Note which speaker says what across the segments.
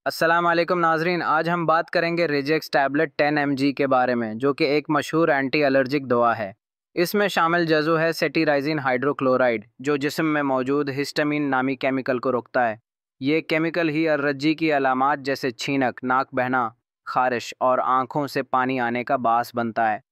Speaker 1: अस्सलाम वालेकुम नाजरीन। आज हम बात करेंगे रिजेक्स टैबलेट 10 mg के बारे में, जो कि एक मशहूर एंटी एलर्जिक दवा है। इसमें शामिल जज़ो है सेटिराइजिन हाइड्रोक्लोराइड, जो जिस्म में मौजूद हिस्टामिन नामी केमिकल को रोकता है। ये केमिकल ही एलर्जी की अलामात जैसे छींक, नाक बहना, खारिश और आँखों से पानी आने का बास बनता है।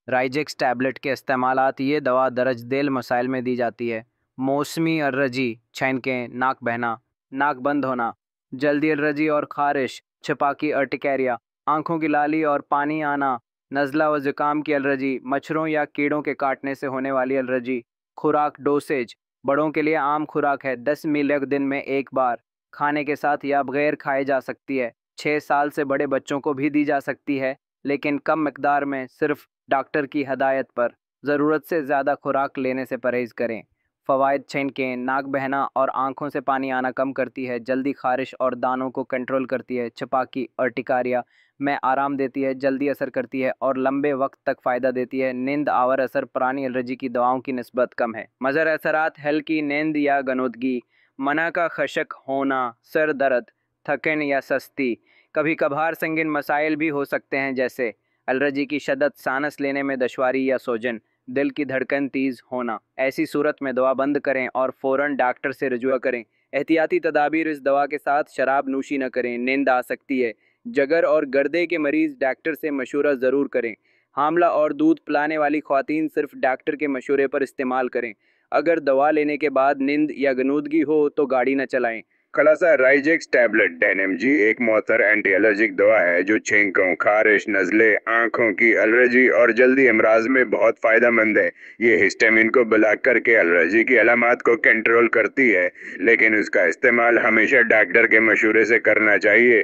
Speaker 1: राइजेक्स टैबलेट के इस्तेमालात: ये दवा दरज दिल मसाइल में दी जाती है। मौसमी एलर्जी, छींकें, नाक बहना, नाक बंद होना, जल्दी एलर्जी और खारिश, छपाकी अर्टिकेरिया, आंखों की लाली और पानी आना, नज़ला व ज़ुकाम की एलर्जी, मच्छरों या कीड़ों के काटने से होने वाली एलर्जी। खुराक डोसेज: बड़ों के लिए आम खुराक है 10 मिली दिन में एक बार, खाने के साथ या बगैर खाए जा सकती है। 6 साल से बड़े बच्चों को भी दी जा सकती है, लेकिन कम मकदार में, सिर्फ डॉक्टर की हदायत पर। ज़रूरत से ज़्यादा खुराक लेने से परहेज़ करें। फ़वाइद: छींकें, नाक बहना और आंखों से पानी आना कम करती है, जल्दी खारिश और दानों को कंट्रोल करती है। छपाकी अर्टिकारिया में आराम देती है, जल्दी असर करती है और लंबे वक्त तक फ़ायदा देती है। नींद आवर असर पुरानी एलर्जी की दवाओं की निस्बत कम है। मज़र असरात: हल्की नींद या गनुदगी, मना का खशक होना, सर दर्द, थकन या सस्ती। कभी कभार संगीन मसाइल भी हो सकते हैं, जैसे एलर्जी की शदत, सांस लेने में दुश्वारी या सोजन, दिल की धड़कन तेज होना। ऐसी सूरत में दवा बंद करें और फ़ौरन डॉक्टर से रजुआ करें। एहतियाती तदाबीर: इस दवा के साथ शराब नोशी न करें, नींद आ सकती है। जगर और गर्दे के मरीज़ डॉक्टर से मशवरा ज़रूर करें। हामला और दूध पिलाने वाली ख़वातीन सिर्फ डॉक्टर के मशवरे पर इस्तेमाल करें। अगर दवा लेने के बाद नींद या गनूदगी हो तो गाड़ी न चलाएं।
Speaker 2: खलासा राइजेक्स टैबलेट 10 mg एक मौतर एंटी एलर्जिक दवा है जो छींकों, खारिश, नज़ले, आंखों की एलर्जी और जल्दी अमराज में बहुत फायदेमंद है। ये हिस्टामिन को ब्लॉक करके एलर्जी की अलामात को कंट्रोल करती है, लेकिन उसका इस्तेमाल हमेशा डॉक्टर के मशवरे से करना चाहिए।